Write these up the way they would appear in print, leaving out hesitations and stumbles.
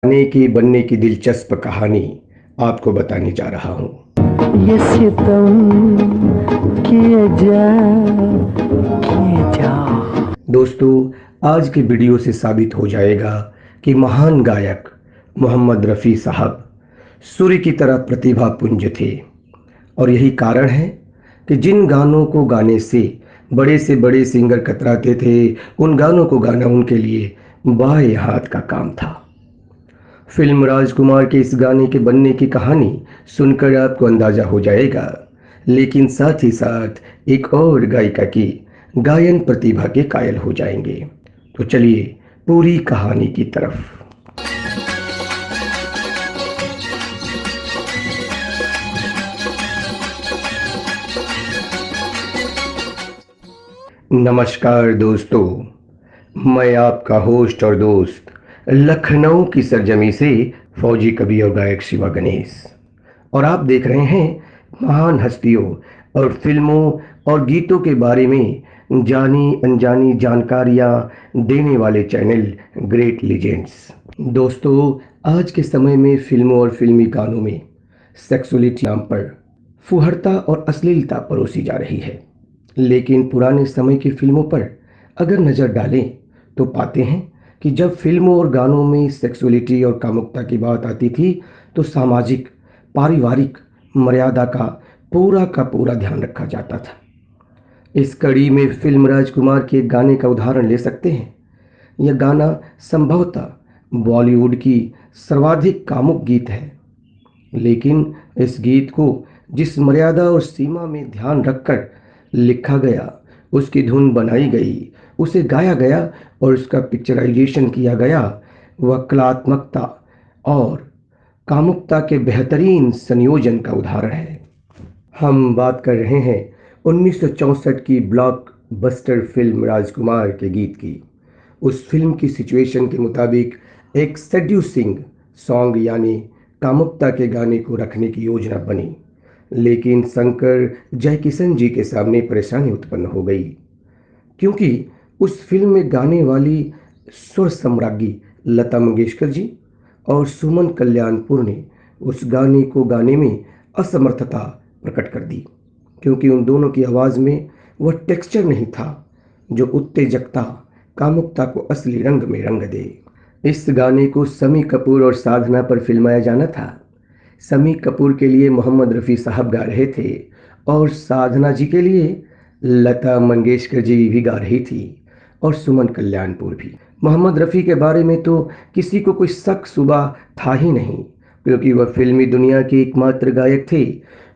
गाने की बनने की दिलचस्प कहानी आपको बताने जा रहा हूँ। ये सितम किए जा दोस्तों, आज के वीडियो से साबित हो जाएगा कि महान गायक मोहम्मद रफ़ी साहब सूर्य की तरह प्रतिभापुंज थे। और यही कारण है कि जिन गानों को गाने से बड़े सिंगर कतराते थे, उन गानों को गाना उनके लिए बाएं हाथ का काम था। फिल्म राजकुमार के इस गाने के बनने की कहानी सुनकर आपको अंदाजा हो जाएगा, लेकिन साथ ही साथ एक और गायिका की गायन प्रतिभा के कायल हो जाएंगे। तो चलिए पूरी कहानी की तरफ। नमस्कार दोस्तों, मैं आपका होस्ट और दोस्त लखनऊ की सरजमी से फौजी कवि और गायक शिवा गणेश, और आप देख रहे हैं महान हस्तियों और फिल्मों और गीतों के बारे में जानी अनजानी जानकारियां देने वाले चैनल ग्रेट लीजेंड्स। दोस्तों, आज के समय में फिल्मों और फिल्मी गानों में सेक्सुअलिटी नाम पर फुहड़ता और अश्लीलता परोसी जा रही है, लेकिन पुराने समय की फिल्मों पर अगर नज़र डालें तो पाते हैं कि जब फिल्मों और गानों में सेक्सुअलिटी और कामुकता की बात आती थी तो सामाजिक पारिवारिक मर्यादा का पूरा ध्यान रखा जाता था। इस कड़ी में फिल्म राजकुमार के एक गाने का उदाहरण ले सकते हैं। यह गाना संभवतः बॉलीवुड की सर्वाधिक कामुक गीत है, लेकिन इस गीत को जिस मर्यादा और सीमा में ध्यान रखकर लिखा गया, उसकी धुन बनाई गई, उसे गाया गया और उसका पिक्चराइजेशन किया गया, वह कलात्मकता और कामुकता के बेहतरीन संयोजन का उदाहरण है। हम बात कर रहे हैं 1964 की ब्लॉकबस्टर फिल्म राजकुमार के गीत की। उस फिल्म की सिचुएशन के मुताबिक एक सेड्यूसिंग सॉन्ग यानी कामुकता के गाने को रखने की योजना बनी, लेकिन शंकर जयकिशन जी के सामने परेशानी उत्पन्न हो गई, क्योंकि उस फिल्म में गाने वाली स्वर सम्राज्ञी लता मंगेशकर जी और सुमन कल्याणपुर ने उस गाने को गाने में असमर्थता प्रकट कर दी, क्योंकि उन दोनों की आवाज़ में वह टेक्सचर नहीं था जो उत्तेजकता कामुकता को असली रंग में रंग दे। इस गाने को शम्मी कपूर और साधना पर फिल्माया जाना था। शम्मी कपूर के लिए मोहम्मद रफ़ी साहब गा रहे थे और साधना जी के लिए लता मंगेशकर जी भी गा रही थी और सुमन कल्याणपुर भी। मोहम्मद रफ़ी के बारे में तो किसी को कोई शक शुबा था ही नहीं, क्योंकि वह फिल्मी दुनिया के एकमात्र गायक थे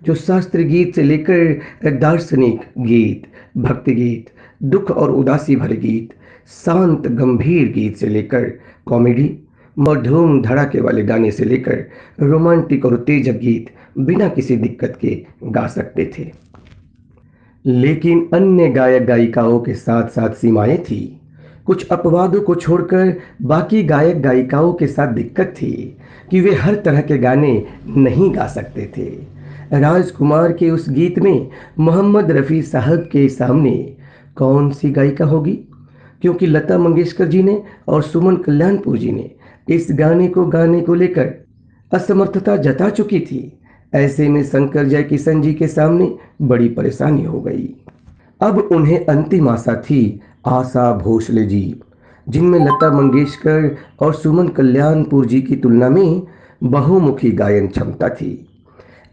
जो शास्त्रीय गीत से लेकर दार्शनिक गीत, भक्ति गीत, दुख और उदासी भरे गीत, शांत गंभीर गीत से लेकर कॉमेडी और धूम धड़ाके वाले गाने से लेकर रोमांटिक और उत्तेजक गीत बिना किसी दिक्कत के गा सकते थे। लेकिन अन्य गायक गायिकाओं के साथ साथ सीमाएं थी। कुछ अपवादों को छोड़कर बाकी गायक गायिकाओं के साथ दिक्कत थी कि वे हर तरह के गाने नहीं गा सकते थे। राजकुमार के उस गीत में मोहम्मद रफ़ी साहब के सामने कौन सी गायिका होगी, क्योंकि लता मंगेशकर जी ने और सुमन कल्याणपुर जी ने इस गाने को लेकर असमर्थता जता चुकी थी। ऐसे में शंकर जयकिशन जी के सामने बड़ी परेशानी हो गई। अब उन्हें अंतिम आशा थी आशा भोसले जी, जिनमें लता मंगेशकर और सुमन कल्याणपुर जी की तुलना में बहुमुखी गायन क्षमता थी।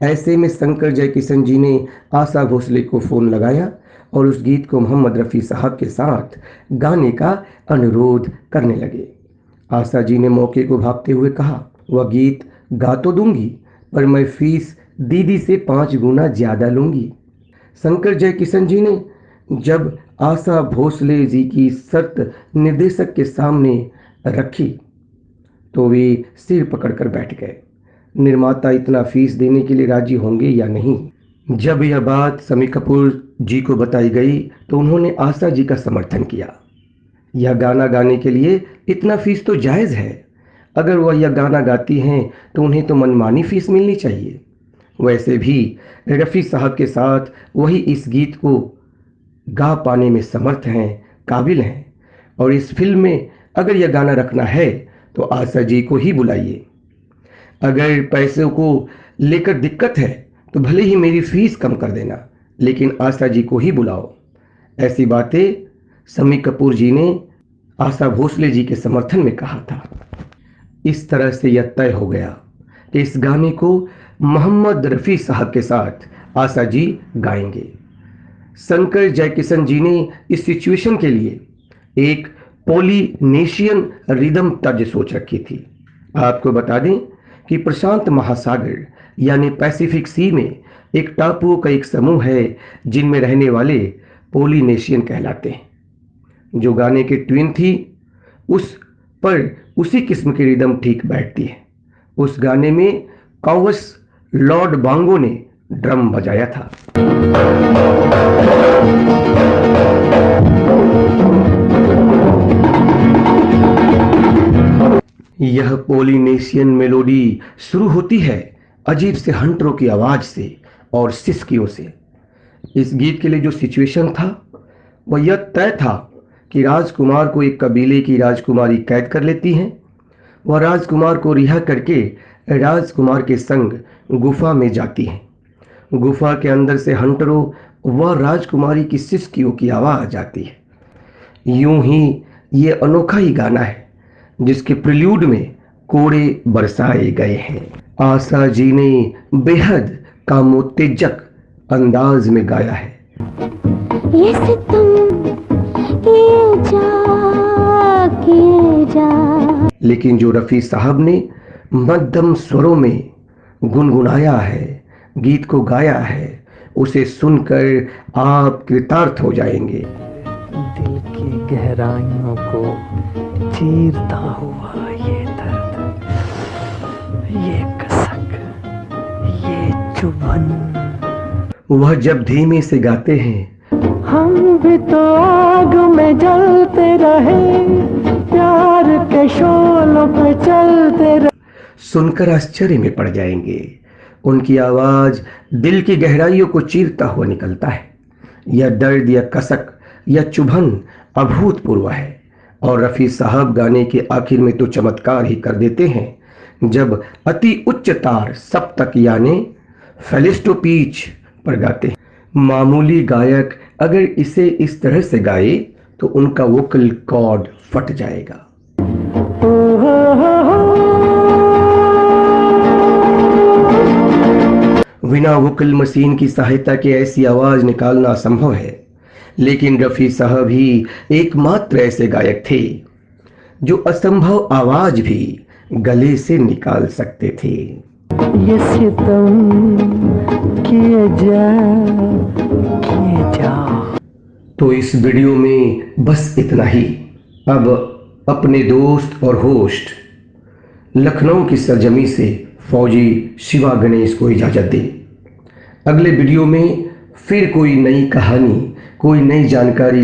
ऐसे में शंकर जयकिशन जी ने आशा भोसले को फ़ोन लगाया और उस गीत को मोहम्मद रफ़ी साहब के साथ गाने का अनुरोध करने लगे। आशा जी ने मौके को भांपते हुए कहा, वह गीत गा तो दूंगी, पर मैं फीस दीदी से 5 गुना ज़्यादा लूंगी। शंकर जयकिशन जी ने जब आशा भोसले जी की शर्त निर्देशक के सामने रखी तो वे सिर पकड़कर बैठ गए। निर्माता इतना फीस देने के लिए राजी होंगे या नहीं। जब यह बात शम्मी कपूर जी को बताई गई तो उन्होंने आशा जी का समर्थन किया। यह गाना गाने के लिए इतना फीस तो जायज़ है। अगर वह यह गाना गाती हैं तो उन्हें तो मनमानी फीस मिलनी चाहिए। वैसे भी रफ़ी साहब के साथ वही इस गीत को गा पाने में समर्थ हैं, काबिल हैं, और इस फिल्म में अगर यह गाना रखना है तो आशा जी को ही बुलाइए। अगर पैसों को लेकर दिक्कत है तो भले ही मेरी फीस कम कर देना, लेकिन आशा जी को ही बुलाओ। ऐसी बातें शम्मी कपूर जी ने आशा भोसले जी के समर्थन में कहा था। इस तरह से यह तय हो गया कि इस गाने को मोहम्मद रफ़ी साहब के साथ आशा जी गाएंगे। शंकर जयकिशन जी ने इस सिचुएशन के लिए एक पोलिनेशियन रिदम तर्ज सोच रखी थी। आपको बता दें कि प्रशांत महासागर यानी पैसिफिक सी में एक टापुओं का एक समूह है जिनमें रहने वाले पोलिनेशियन कहलाते हैं। जो गाने की ट्यून थी उस पर उसी किस्म की रिदम ठीक बैठती है। उस गाने में कॉवस लॉर्ड बांगो ने ड्रम बजाया था। यह पोलिनेशियन मेलोडी शुरू होती है अजीब से हंटरों की आवाज से और सिसकियों से। इस गीत के लिए जो सिचुएशन था वह यह तय था कि राजकुमार को एक कबीले की राजकुमारी कैद कर लेती है। वह राजकुमार को रिहा करके राजकुमार के संग गुफा में जाती है। गुफा के अंदर से हंटरों व राजकुमारी की सिसकियों की आवाज आती है। यूं ही ये अनोखा ही गाना है जिसके प्रिल्यूड में कोड़े बरसाए गए हैं। आशा जी ने बेहद कामोत्तेजक अंदाज में गाया है। ये सितम किए जा। लेकिन जो रफ़ी साहब ने मध्यम स्वरों में गुनगुनाया है, गीत को गाया है, उसे सुनकर आप कृतार्थ हो जाएंगे। दिल की गहराइयों को चीरता हुआ ये दर्द, ये कसक, ये चुभन। वह जब धीमे से गाते हैं, हम भी तो आग में जलते रहे, प्यार के शोलों पे चलते रहे, सुनकर आश्चर्य में पड़ जाएंगे। उनकी आवाज दिल की गहराइयों को चीरता हुआ निकलता है। यह दर्द या कसक या चुभन अभूतपूर्व है। और रफ़ी साहब गाने के आखिर में तो चमत्कार ही कर देते हैं जब अति उच्च तार सप्तक यानी फेलिस्टो पीच पर गाते हैं। मामूली गायक अगर इसे इस तरह से गाए तो उनका वोकल कॉर्ड फट जाएगा। बिना वोकल मशीन की सहायता के ऐसी आवाज निकालना असंभव है, लेकिन रफ़ी साहब ही एकमात्र ऐसे गायक थे जो असंभव आवाज भी गले से निकाल सकते थे। ये सितम किए जा। तो इस वीडियो में बस इतना ही। अब अपने दोस्त और होस्ट लखनऊ की सरजमी से फौजी शिवा गणेश को इजाजत दें। अगले वीडियो में फिर कोई नई कहानी, कोई नई जानकारी